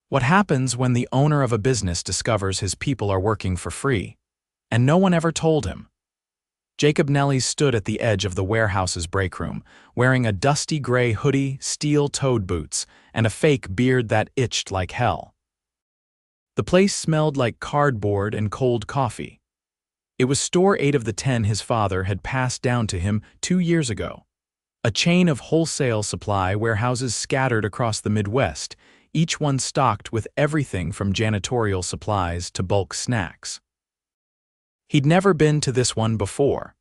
What happens when the owner of a business discovers his people are working for free, and no one ever told him? Jacob Nellis stood at the edge of the warehouse's break room, wearing a dusty gray hoodie, steel-toed boots, and a fake beard that itched like hell. The place smelled like cardboard and cold coffee. It was store 8 of the 10 his father had passed down to him 2 years ago. A chain of wholesale supply warehouses scattered across the Midwest, each one stocked with everything from janitorial supplies to bulk snacks. He'd never been to this one before,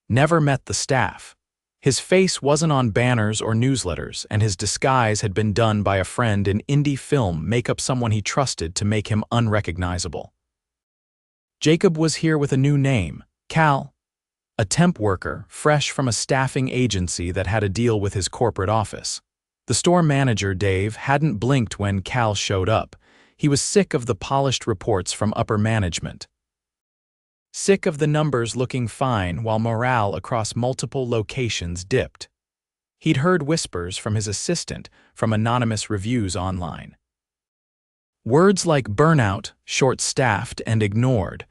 never met the staff. His face wasn't on banners or newsletters, and his disguise had been done by a friend in indie film makeup, someone he trusted to make him unrecognizable. Jacob was here with a new name, Cal, a temp worker, fresh from a staffing agency that had a deal with his corporate office. The store manager, Dave, hadn't blinked when Cal showed up. He was sick of the polished reports from upper management. Sick of the numbers looking fine while morale across multiple locations dipped. He'd heard whispers from his assistant, from anonymous reviews online. Words like burnout, short-staffed, and ignored.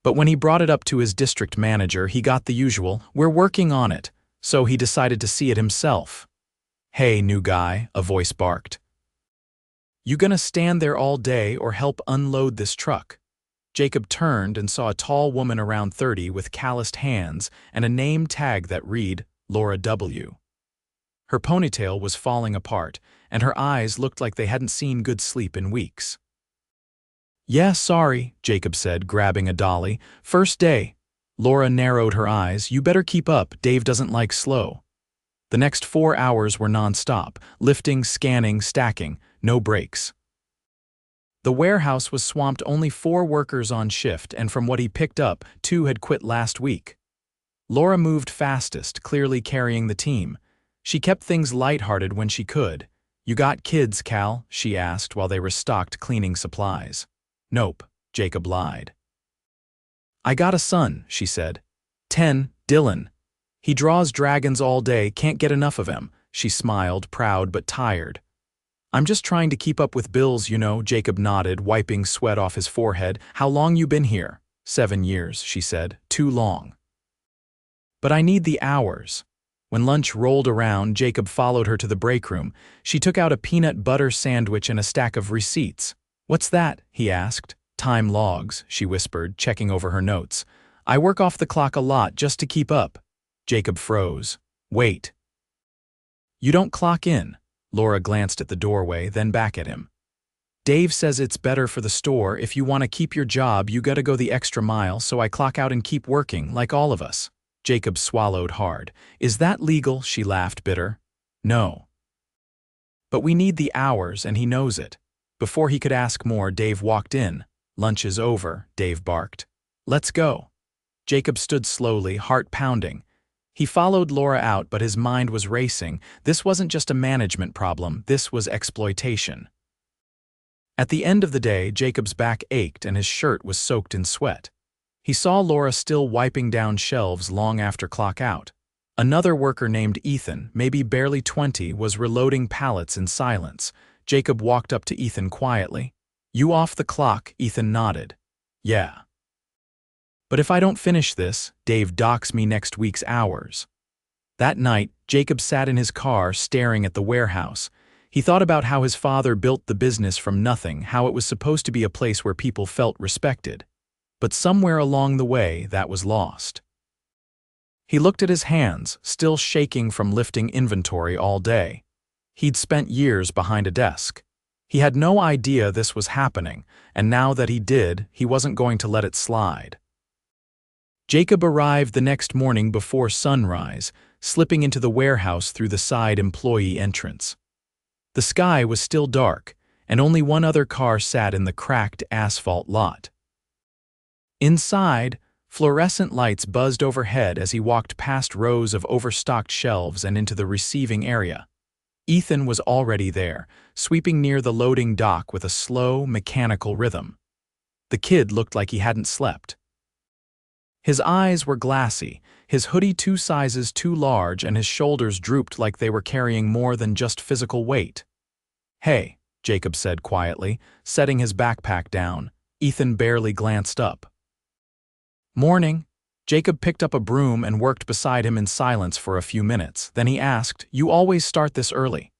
But when he brought it up to his district manager, he got the usual, "We're working on it," so he decided to see it himself. "Hey, new guy," a voice barked. "You gonna stand there all day or help unload this truck?" Jacob turned and saw a tall woman around 30 with calloused hands and a name tag that read Laura W. Her ponytail was falling apart, and her eyes looked like they hadn't seen good sleep in weeks. "Yeah, sorry," Jacob said, grabbing a dolly. "First day." Laura narrowed her eyes. "You better keep up. Dave doesn't like slow." The next 4 hours were non-stop, lifting, scanning, stacking, no breaks. The warehouse was swamped, only 4 workers on shift, and from what he picked up, 2 had quit last week. Laura moved fastest, clearly carrying the team. She kept things lighthearted when she could. "You got kids, Cal?" she asked while they restocked cleaning supplies. "Nope," Jacob lied. "I got a son," she said. 10, Dylan. He draws dragons all day, can't get enough of him." She smiled, proud but tired. "I'm just trying to keep up with bills, you know," Jacob nodded, wiping sweat off his forehead. "How long you been here?" 7 years, she said. "Too long." "But I need the hours." When lunch rolled around, Jacob followed her to the break room. She took out a peanut butter sandwich and a stack of receipts. "What's that?" he asked. "Time logs," she whispered, checking over her notes. "I work off the clock a lot just to keep up." Jacob froze. "Wait. You don't clock in?" Laura glanced at the doorway, then back at him. "Dave says it's better for the store. If you want to keep your job, you gotta go the extra mile, so I clock out and keep working, like all of us." Jacob swallowed hard. "Is that legal?" She laughed, bitter. "No. But we need the hours, and he knows it." Before he could ask more, Dave walked in. "Lunch is over," Dave barked. "Let's go." Jacob stood slowly, heart pounding. He followed Laura out, but his mind was racing. This wasn't just a management problem, this was exploitation. At the end of the day, Jacob's back ached and his shirt was soaked in sweat. He saw Laura still wiping down shelves long after clock out. Another worker named Ethan, maybe barely 20, was reloading pallets in silence. Jacob walked up to Ethan quietly. "You off the clock?" Ethan nodded. "Yeah. But if I don't finish this, Dave docks me next week's hours." That night, Jacob sat in his car staring at the warehouse. He thought about how his father built the business from nothing, how it was supposed to be a place where people felt respected. But somewhere along the way, that was lost. He looked at his hands, still shaking from lifting inventory all day. He'd spent years behind a desk. He had no idea this was happening, and now that he did, he wasn't going to let it slide. Jacob arrived the next morning before sunrise, slipping into the warehouse through the side employee entrance. The sky was still dark, and only one other car sat in the cracked asphalt lot. Inside, fluorescent lights buzzed overhead as he walked past rows of overstocked shelves and into the receiving area. Ethan was already there, sweeping near the loading dock with a slow, mechanical rhythm. The kid looked like he hadn't slept. His eyes were glassy, his hoodie 2 sizes too large, and his shoulders drooped like they were carrying more than just physical weight. "Hey," Jacob said quietly, setting his backpack down. Ethan barely glanced up. Morning. Jacob picked up a broom and worked beside him in silence for a few minutes. Then he asked, "You always start this early?"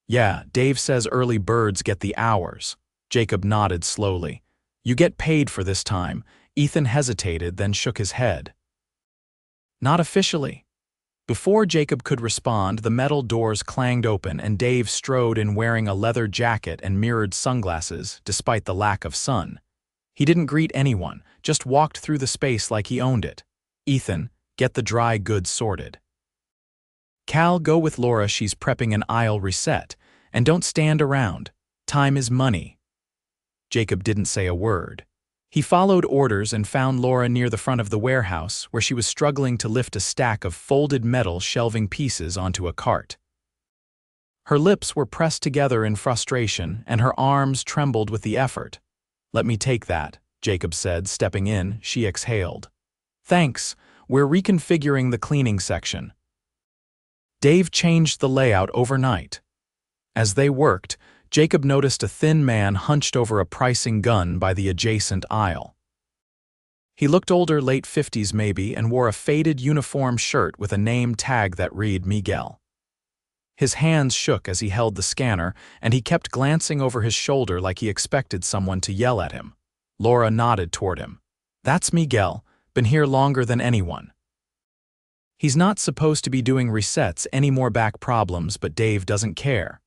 "Yeah, Dave says early birds get the hours." Jacob nodded slowly. "You get paid for this time." Ethan hesitated, then shook his head. "Not officially." Before Jacob could respond, the metal doors clanged open and Dave strode in wearing a leather jacket and mirrored sunglasses, despite the lack of sun. He didn't greet anyone, just walked through the space like he owned it. "Ethan, get the dry goods sorted." "Cal, go with Laura, she's prepping an aisle reset. And don't stand around. Time is money." Jacob didn't say a word. He followed orders and found Laura near the front of the warehouse, where she was struggling to lift a stack of folded metal shelving pieces onto a cart. Her lips were pressed together in frustration, and her arms trembled with the effort. "Let me take that," Jacob said, stepping in. She exhaled. "Thanks, we're reconfiguring the cleaning section." Dave changed the layout overnight. As they worked, Jacob noticed a thin man hunched over a pricing gun by the adjacent aisle. He looked older, late 50s maybe, and wore a faded uniform shirt with a name tag that read Miguel. His hands shook as he held the scanner, and he kept glancing over his shoulder like he expected someone to yell at him. Laura nodded toward him. "That's Miguel, been here longer than anyone." He's not supposed to be doing resets, any more back problems, but Dave doesn't care.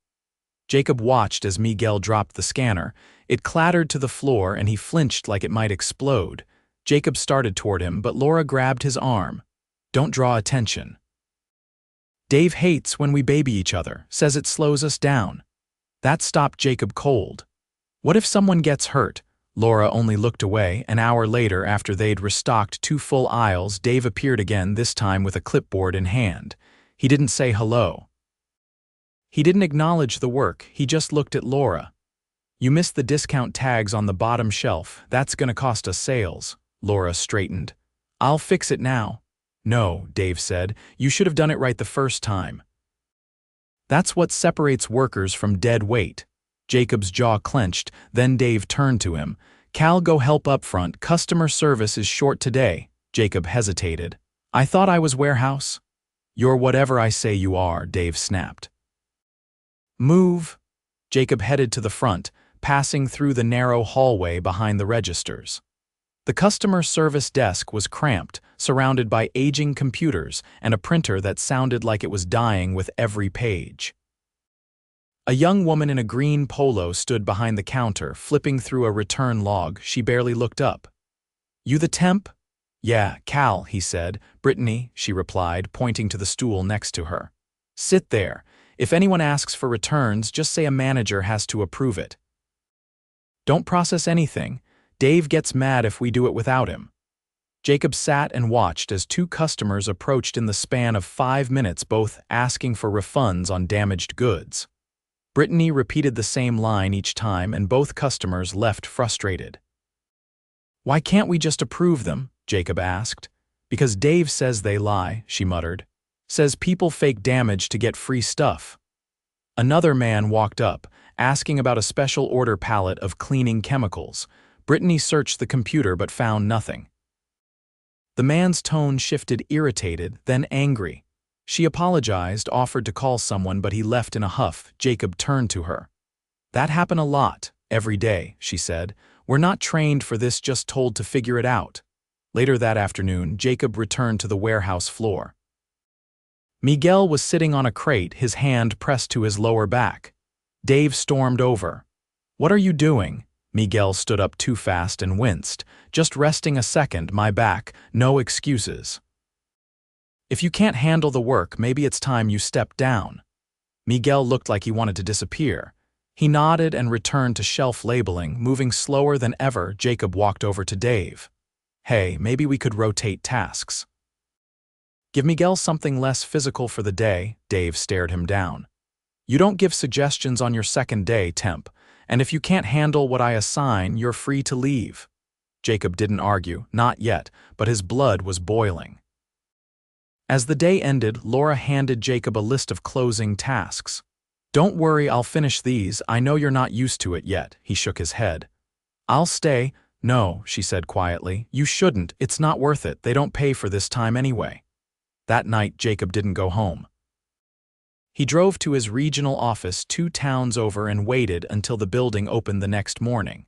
Jacob watched as Miguel dropped the scanner. It clattered to the floor and he flinched like it might explode. Jacob started toward him, but Laura grabbed his arm. "Don't draw attention." "Dave hates when we baby each other, says it slows us down." That stopped Jacob cold. "What if someone gets hurt?" Laura only looked away. An hour later, after they'd restocked 2 full aisles, Dave appeared again, this time with a clipboard in hand. He didn't say hello. He didn't acknowledge the work, he just looked at Laura. "You missed the discount tags on the bottom shelf. That's gonna cost us sales." Laura straightened. "I'll fix it now." "No," Dave said. "You should have done it right the first time." That's what separates workers from dead weight. Jacob's jaw clenched, then Dave turned to him. "Cal, go help up front. Customer service is short today." Jacob hesitated. "I thought I was warehouse." "You're whatever I say you are," Dave snapped. "Move." Jacob headed to the front, passing through the narrow hallway behind the registers. The customer service desk was cramped, surrounded by aging computers and a printer that sounded like it was dying with every page. A young woman in a green polo stood behind the counter, flipping through a return log. She barely looked up. "You the temp?" "Yeah, Cal," he said. "Brittany," she replied, pointing to the stool next to her. "Sit there. If anyone asks for returns, just say a manager has to approve it." "Don't process anything. Dave gets mad if we do it without him." Jacob sat and watched as 2 customers approached in the span of 5 minutes, both asking for refunds on damaged goods. Brittany repeated the same line each time, and both customers left frustrated. "Why can't we just approve them?" Jacob asked. "Because Dave says they lie," she muttered. "Says people fake damage to get free stuff." Another man walked up, asking about a special order pallet of cleaning chemicals. Brittany searched the computer but found nothing. The man's tone shifted, irritated, then angry. She apologized, offered to call someone, but he left in a huff. Jacob turned to her. "That happen a lot, every day," she said. "We're not trained for this, just told to figure it out." Later that afternoon, Jacob returned to the warehouse floor. Miguel was sitting on a crate, his hand pressed to his lower back. Dave stormed over. "What are you doing?" Miguel stood up too fast and winced. "Just resting a second, my back, no excuses." "If you can't handle the work, maybe it's time you stepped down." Miguel looked like he wanted to disappear. He nodded and returned to shelf labeling, moving slower than ever. Jacob walked over to Dave. "Hey, maybe we could rotate tasks." "Give Miguel something less physical for the day." Dave stared him down. "You don't give suggestions on your second day, temp, and if you can't handle what I assign, you're free to leave." Jacob didn't argue, not yet, but his blood was boiling. As the day ended, Laura handed Jacob a list of closing tasks. Don't worry, I'll finish these. I know you're not used to it yet, he shook his head. I'll stay. No, she said quietly. You shouldn't. It's not worth it. They don't pay for this time anyway. That night, Jacob didn't go home. He drove to his regional office 2 towns over and waited until the building opened the next morning.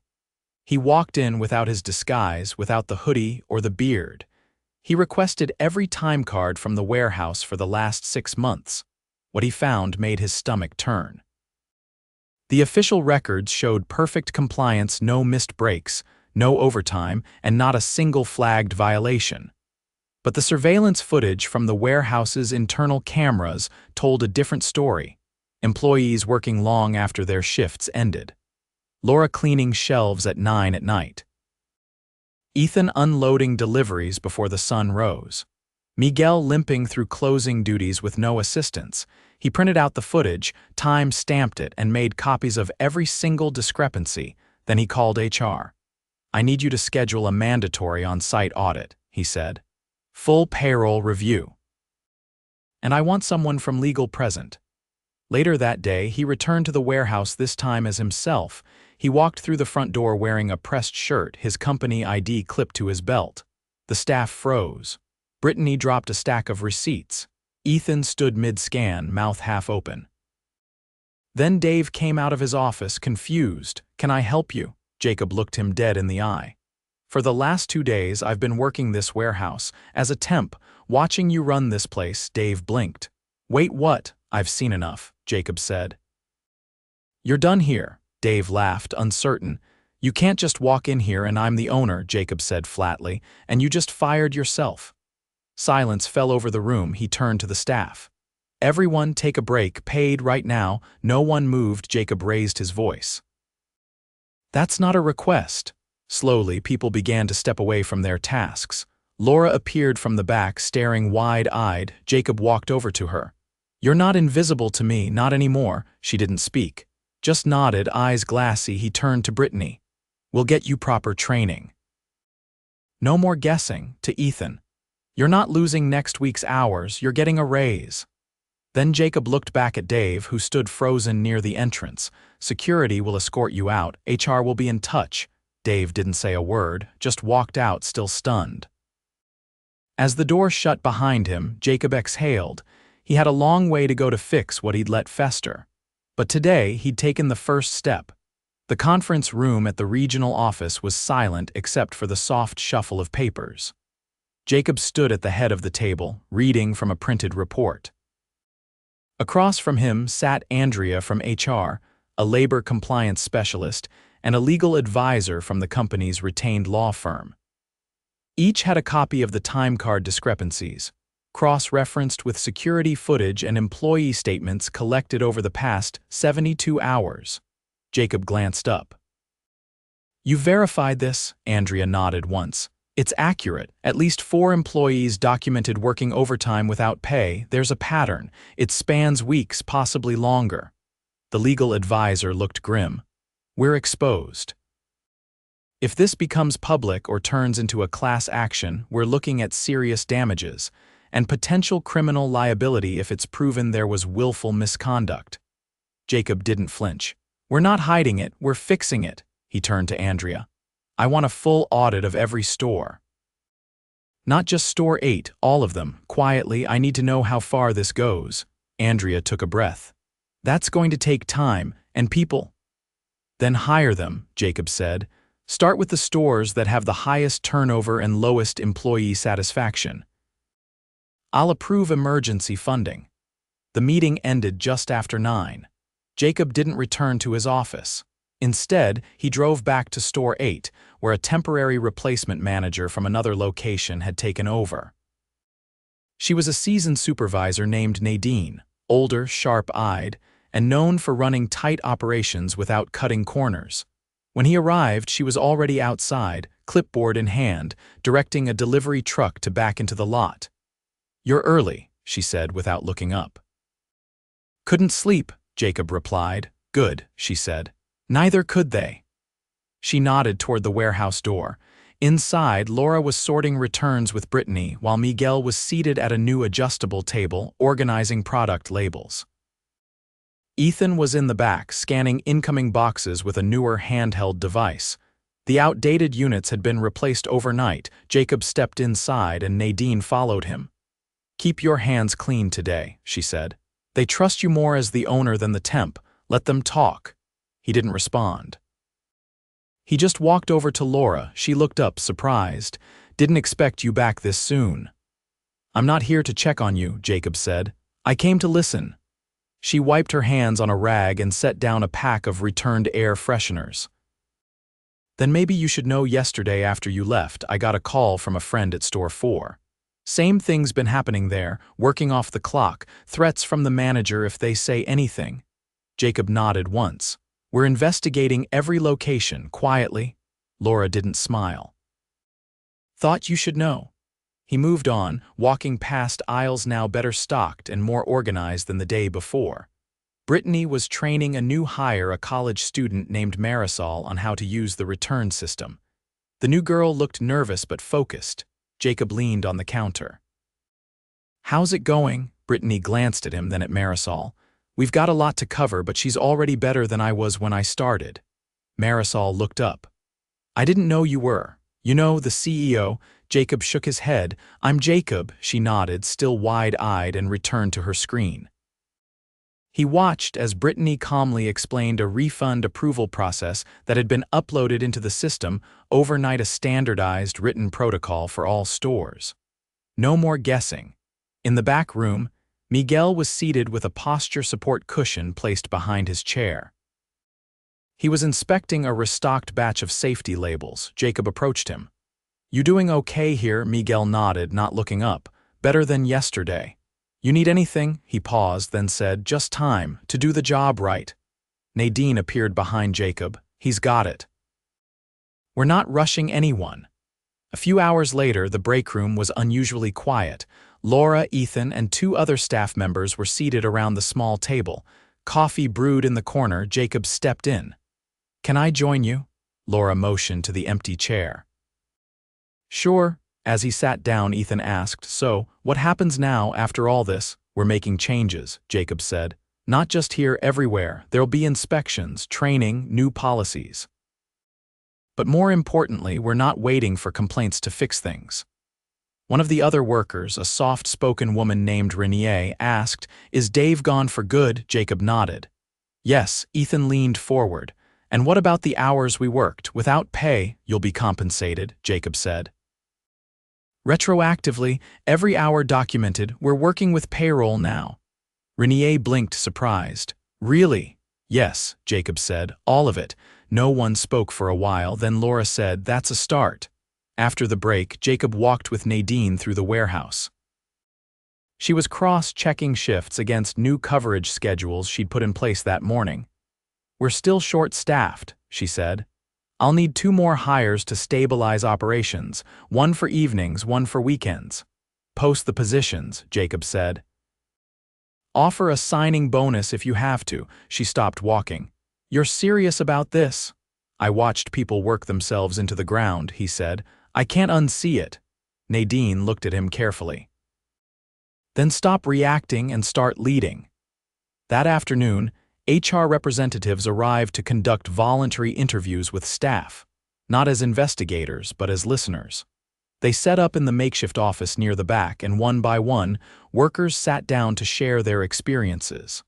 He walked in without his disguise, without the hoodie or the beard. He requested every time card from the warehouse for the last 6 months. What he found made his stomach turn. The official records showed perfect compliance, no missed breaks, no overtime, and not a single flagged violation. But the surveillance footage from the warehouse's internal cameras told a different story. Employees working long after their shifts ended. Laura cleaning shelves at 9 at night. Ethan unloading deliveries before the sun rose. Miguel limping through closing duties with no assistance. He printed out the footage, time-stamped it, and made copies of every single discrepancy. Then he called HR. I need you to schedule a mandatory on-site audit, he said. Full payroll review. And I want someone from legal present. Later that day, he returned to the warehouse, this time as himself. He walked through the front door wearing a pressed shirt, his company ID clipped to his belt. The staff froze. Brittany dropped a stack of receipts. Ethan stood mid-scan, mouth half open. Then Dave came out of his office, confused. Can I help you? Jacob looked him dead in the eye. For the last 2 days, I've been working this warehouse, as a temp, watching you run this place, Dave blinked. Wait, what? I've seen enough, Jacob said. You're done here, Dave laughed, uncertain. You can't just walk in here and I'm the owner, Jacob said flatly, and you just fired yourself. Silence fell over the room. He turned to the staff. Everyone take a break, paid right now. No one moved. Jacob raised his voice. That's not a request. Slowly, people began to step away from their tasks. Laura appeared from the back, staring wide-eyed. Jacob walked over to her. You're not invisible to me, not anymore. She didn't speak. Just nodded, eyes glassy. He turned to Brittany. We'll get you proper training. No more guessing, to Ethan. You're not losing next week's hours, you're getting a raise. Then Jacob looked back at Dave, who stood frozen near the entrance. Security will escort you out. HR will be in touch. Dave didn't say a word, just walked out, still stunned. As the door shut behind him, Jacob exhaled. He had a long way to go to fix what he'd let fester. But today, he'd taken the first step. The conference room at the regional office was silent except for the soft shuffle of papers. Jacob stood at the head of the table, reading from a printed report. Across from him sat Andrea from HR, a labor compliance specialist, and a legal advisor from the company's retained law firm. Each had a copy of the time card discrepancies, cross-referenced with security footage and employee statements collected over the past 72 hours. Jacob glanced up. You verified this? Andrea nodded once. It's accurate. At least 4 employees documented working overtime without pay. There's a pattern. It spans weeks, possibly longer. The legal advisor looked grim. We're exposed. If this becomes public or turns into a class action, we're looking at serious damages and potential criminal liability if it's proven there was willful misconduct. Jacob didn't flinch. We're not hiding it, we're fixing it. He turned to Andrea. I want a full audit of every store. Not just store 8, all of them. Quietly, I need to know how far this goes. Andrea took a breath. That's going to take time, and people. Then hire them, Jacob said. Start with the stores that have the highest turnover and lowest employee satisfaction. I'll approve emergency funding. The meeting ended just after 9. Jacob didn't return to his office. Instead, he drove back to Store 8, where a temporary replacement manager from another location had taken over. She was a seasoned supervisor named Nadine, older, sharp-eyed, and known for running tight operations without cutting corners. When he arrived, she was already outside, clipboard in hand, directing a delivery truck to back into the lot. You're early, she said without looking up. Couldn't sleep, Jacob replied. Good, she said. Neither could they. She nodded toward the warehouse door. Inside, Laura was sorting returns with Brittany, while Miguel was seated at a new adjustable table, organizing product labels. Ethan was in the back, scanning incoming boxes with a newer handheld device. The outdated units had been replaced overnight. Jacob stepped inside and Nadine followed him. "Keep your hands clean today," she said. "They trust you more as the owner than the temp. Let them talk." He didn't respond. He just walked over to Laura. She looked up, surprised. "Didn't expect you back this soon." "I'm not here to check on you," Jacob said. "I came to listen." She wiped her hands on a rag and set down a pack of returned air fresheners. "Then maybe you should know yesterday after you left, I got a call from a friend at store 4. Same thing's been happening there, working off the clock, threats from the manager if they say anything." Jacob nodded once. "We're investigating every location, quietly." Laura didn't smile. "Thought you should know." He moved on, walking past aisles now better stocked and more organized than the day before. Brittany was training a new hire, a college student named Marisol, on how to use the return system. The new girl looked nervous but focused. Jacob leaned on the counter. "How's it going?" Brittany glanced at him, then at Marisol. "We've got a lot to cover, but she's already better than I was when I started." Marisol looked up. "I didn't know you were. You know, the CEO." Jacob shook his head. "I'm Jacob," she nodded, still wide-eyed, and returned to her screen. He watched as Brittany calmly explained a refund approval process that had been uploaded into the system overnight, a standardized written protocol for all stores. No more guessing. In the back room, Miguel was seated with a posture support cushion placed behind his chair. He was inspecting a restocked batch of safety labels. Jacob approached him. "You doing okay here?" Miguel nodded, not looking up. "Better than yesterday." "You need anything?" He paused, then said, "Just time to do the job right." Nadine appeared behind Jacob. "He's got it." "We're not rushing anyone." A few hours later, the break room was unusually quiet. Laura, Ethan, and 2 other staff members were seated around the small table. Coffee brewed in the corner. Jacob stepped in. "Can I join you?" Laura motioned to the empty chair. "Sure." As he sat down, Ethan asked, "So, what happens now after all this?" "We're making changes," Jacob said. "Not just here, everywhere. There'll be inspections, training, new policies. But more importantly, we're not waiting for complaints to fix things." One of the other workers, a soft-spoken woman named Renee, asked, "Is Dave gone for good?" Jacob nodded. "Yes." Ethan leaned forward. "And what about the hours we worked? Without pay, you'll be compensated," Jacob said. "Retroactively, every hour documented. We're working with payroll now." Renee blinked, surprised. "Really?" "Yes," Jacob said. "All of it." No one spoke for a while, then Laura said, "That's a start." After the break, Jacob walked with Nadine through the warehouse. She was cross-checking shifts against new coverage schedules she'd put in place that morning. "We're still short-staffed," she said. "I'll need 2 more hires to stabilize operations, 1 for evenings, 1 for weekends." "Post the positions," Jacob said. "Offer a signing bonus if you have to." She stopped walking. "You're serious about this?" "I watched people work themselves into the ground," he said. "I can't unsee it." Nadine looked at him carefully. "Then stop reacting and start leading." That afternoon, HR representatives arrived to conduct voluntary interviews with staff, not as investigators but as listeners. They set up in the makeshift office near the back, and one by one, workers sat down to share their experiences.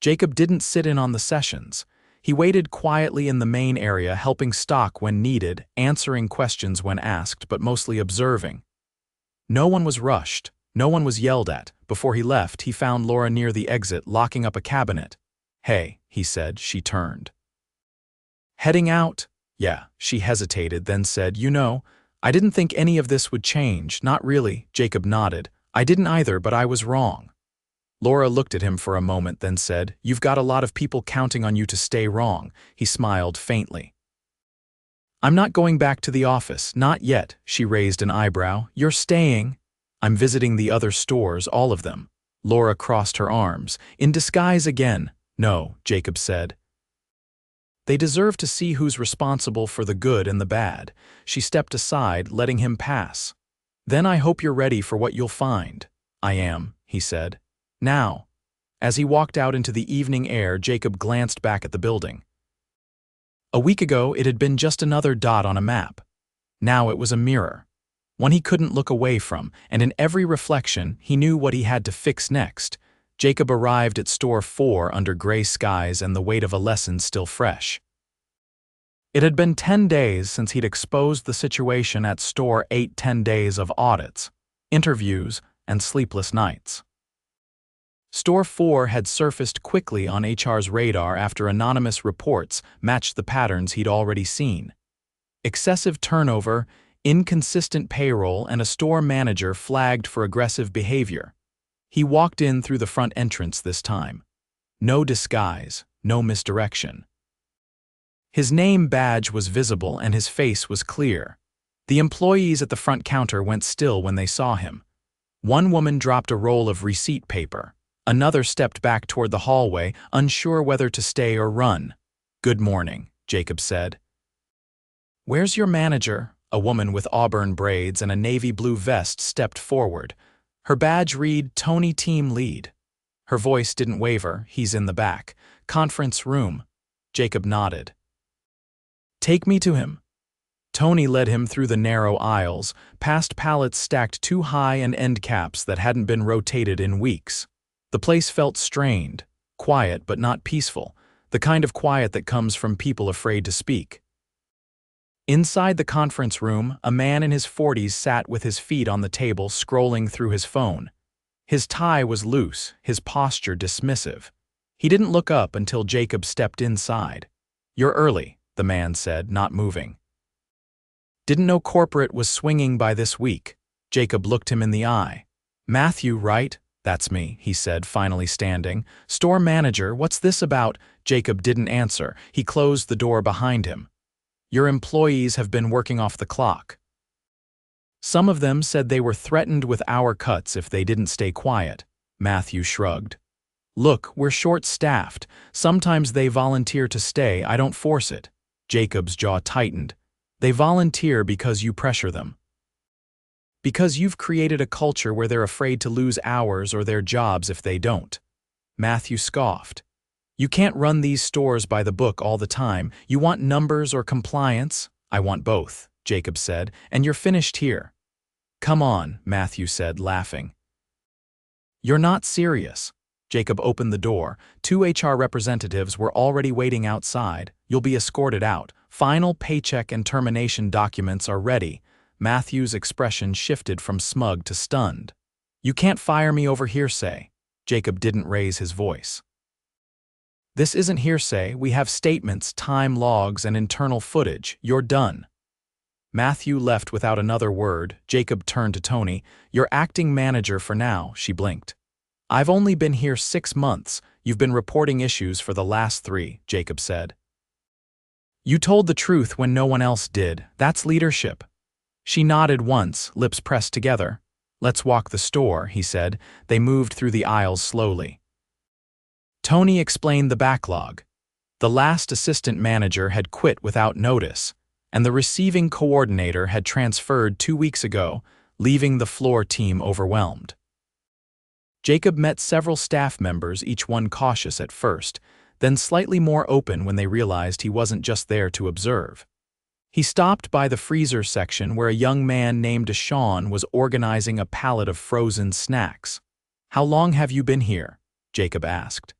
Jacob didn't sit in on the sessions. He waited quietly in the main area, helping stock when needed, answering questions when asked, but mostly observing. No one was rushed. No one was yelled at. Before he left, he found Laura near the exit, locking up a cabinet. "Hey," he said. She turned. "Heading out?" "Yeah." She hesitated, then said, "You know, I didn't think any of this would change." "Not really," Jacob nodded. "I didn't either, but I was wrong." Laura looked at him for a moment, then said, "You've got a lot of people counting on you to stay wrong." He smiled faintly. "I'm not going back to the office, not yet." She raised an eyebrow. "You're staying?" "I'm visiting the other stores, all of them." Laura crossed her arms. "In disguise again." "No," Jacob said. "They deserve to see who's responsible for the good and the bad." She stepped aside, letting him pass. "Then I hope you're ready for what you'll find." "I am," he said. "Now." As he walked out into the evening air, Jacob glanced back at the building. A week ago, it had been just another dot on a map. Now it was a mirror, one he couldn't look away from, and in every reflection, he knew what he had to fix next. Jacob arrived at Store 4 under gray skies and the weight of a lesson still fresh. It had been 10 days since he'd exposed the situation at Store 8, 10 days of audits, interviews, and sleepless nights. Store 4 had surfaced quickly on HR's radar after anonymous reports matched the patterns he'd already seen. Excessive turnover, inconsistent payroll, and a store manager flagged for aggressive behavior. He walked in through the front entrance this time. No disguise, no misdirection. His name badge was visible and his face was clear. The employees at the front counter went still when they saw him. One woman dropped a roll of receipt paper. Another stepped back toward the hallway, unsure whether to stay or run. "Good morning," Jacob said. "Where's your manager?" A woman with auburn braids and a navy blue vest stepped forward. Her badge read Tony Team Lead. Her voice didn't waver. "He's in the back. Conference room." Jacob nodded. "Take me to him." Tony led him through the narrow aisles, past pallets stacked too high and end caps that hadn't been rotated in weeks. The place felt strained, quiet but not peaceful, the kind of quiet that comes from people afraid to speak. Inside the conference room, a man in his 40s sat with his feet on the table scrolling through his phone. His tie was loose, his posture dismissive. He didn't look up until Jacob stepped inside. "You're early," the man said, not moving. "Didn't know corporate was swinging by this week." Jacob looked him in the eye. "Matthew, right?" "That's me," he said, finally standing. "Store manager, what's this about?" Jacob didn't answer. He closed the door behind him. "Your employees have been working off the clock. Some of them said they were threatened with hour cuts if they didn't stay quiet." Matthew shrugged. "Look, we're short-staffed. Sometimes they volunteer to stay. I don't force it." Jacob's jaw tightened. "They volunteer because you pressure them. Because you've created a culture where they're afraid to lose hours or their jobs if they don't." Matthew scoffed. "You can't run these stores by the book all the time. You want numbers or compliance?" "I want both," Jacob said, "and you're finished here." "Come on," Matthew said, laughing. "You're not serious." Jacob opened the door. 2 HR representatives were already waiting outside. "You'll be escorted out. Final paycheck and termination documents are ready." Matthew's expression shifted from smug to stunned. "You can't fire me over hearsay." Jacob didn't raise his voice. "This isn't hearsay. We have statements, time logs, and internal footage. You're done." Matthew left without another word. Jacob turned to Tony. "You're acting manager for now," she blinked. "I've only been here 6 months. You've been reporting issues for the last 3, Jacob said. "You told the truth when no one else did. That's leadership." She nodded once, lips pressed together. "Let's walk the store," he said. They moved through the aisles slowly. Tony explained the backlog. The last assistant manager had quit without notice, and the receiving coordinator had transferred 2 weeks ago, leaving the floor team overwhelmed. Jacob met several staff members, each one cautious at first, then slightly more open when they realized he wasn't just there to observe. He stopped by the freezer section where a young man named Deshaun was organizing a pallet of frozen snacks. "How long have you been here?" Jacob asked.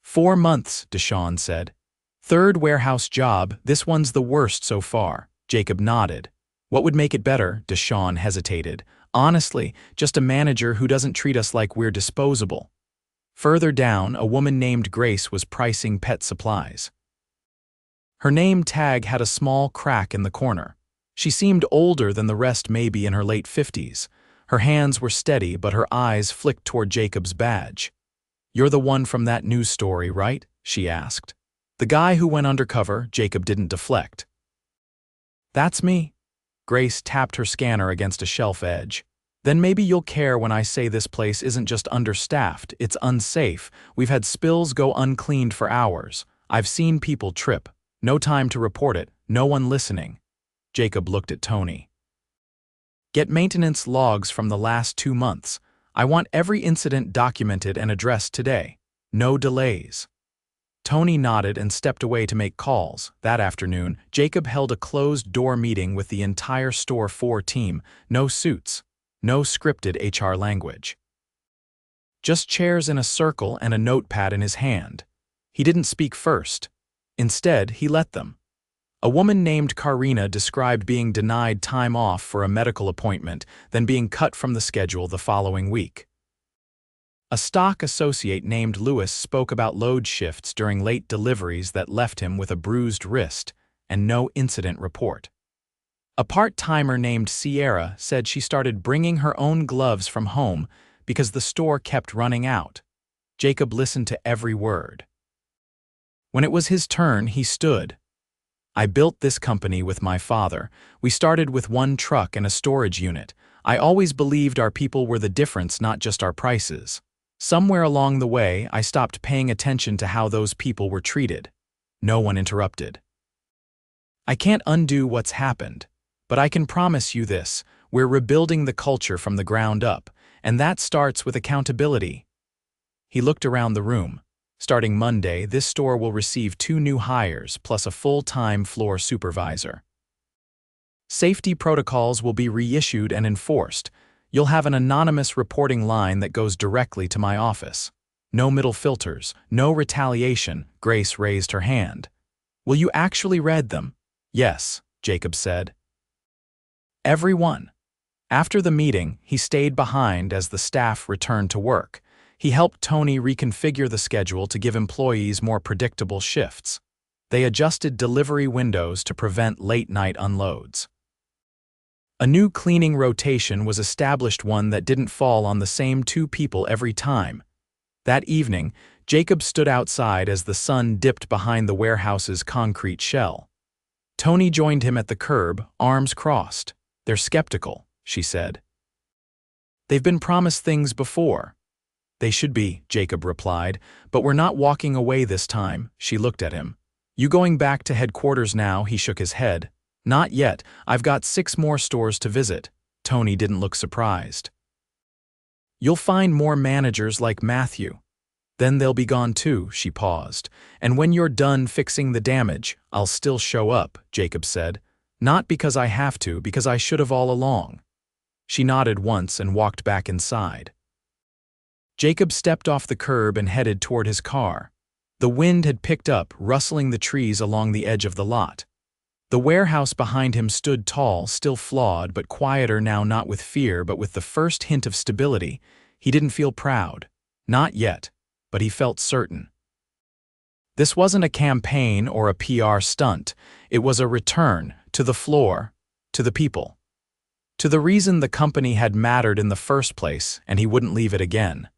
4 months, Deshaun said. "Third warehouse job. This one's the worst so far." Jacob nodded. "What would make it better?" Deshaun hesitated. "Honestly, just a manager who doesn't treat us like we're disposable." Further down, a woman named Grace was pricing pet supplies. Her name tag had a small crack in the corner. She seemed older than the rest, maybe in her late 50s. Her hands were steady, but her eyes flicked toward Jacob's badge. "You're the one from that news story, right?" she asked. "The guy who went undercover." Jacob didn't deflect. "That's me." Grace tapped her scanner against a shelf edge. "Then maybe you'll care when I say this place isn't just understaffed, it's unsafe. We've had spills go uncleaned for hours. I've seen people trip. No time to report it, no one listening." Jacob looked at Tony. "Get maintenance logs from the last 2 months. I want every incident documented and addressed today. No delays." Tony nodded and stepped away to make calls. That afternoon, Jacob held a closed-door meeting with the entire Store 4 team. No suits, no scripted HR language. Just chairs in a circle and a notepad in his hand. He didn't speak first. Instead, he let them. A woman named Karina described being denied time off for a medical appointment, then being cut from the schedule the following week. A stock associate named Lewis spoke about load shifts during late deliveries that left him with a bruised wrist and no incident report. A part-timer named Sierra said she started bringing her own gloves from home because the store kept running out. Jacob listened to every word. When it was his turn, he stood. "I built this company with my father. We started with one truck and a storage unit. I always believed our people were the difference, not just our prices. Somewhere along the way, I stopped paying attention to how those people were treated." No one interrupted. "I can't undo what's happened, but I can promise you this: we're rebuilding the culture from the ground up, and that starts with accountability." He looked around the room. Starting Monday, this store will receive 2 new hires plus a full-time floor supervisor. Safety protocols will be reissued and enforced. You'll have an anonymous reporting line that goes directly to my office. No middle filters, no retaliation. Grace raised her hand. "Will you actually read them?" "Yes," Jacob said. "Everyone." After the meeting, he stayed behind as the staff returned to work. He helped Tony reconfigure the schedule to give employees more predictable shifts. They adjusted delivery windows to prevent late-night unloads. A new cleaning rotation was established, one that didn't fall on the same 2 people every time. That evening, Jacob stood outside as the sun dipped behind the warehouse's concrete shell. Tony joined him at the curb, arms crossed. "They're skeptical," she said. "They've been promised things before." "They should be," Jacob replied, "but we're not walking away this time." She looked at him. "You going back to headquarters now?" He shook his head. "Not yet. I've got 6 more stores to visit." Tony didn't look surprised. "You'll find more managers like Matthew. Then they'll be gone too." She paused. "And when you're done fixing the damage, I'll still show up," Jacob said. "Not because I have to, because I should have all along." She nodded once and walked back inside. Jacob stepped off the curb and headed toward his car. The wind had picked up, rustling the trees along the edge of the lot. The warehouse behind him stood tall, still flawed, but quieter now, not with fear, but with the first hint of stability. He didn't feel proud. Not yet, but he felt certain. This wasn't a campaign or a PR stunt. It was a return to the floor, to the people, to the reason the company had mattered in the first place, and he wouldn't leave it again.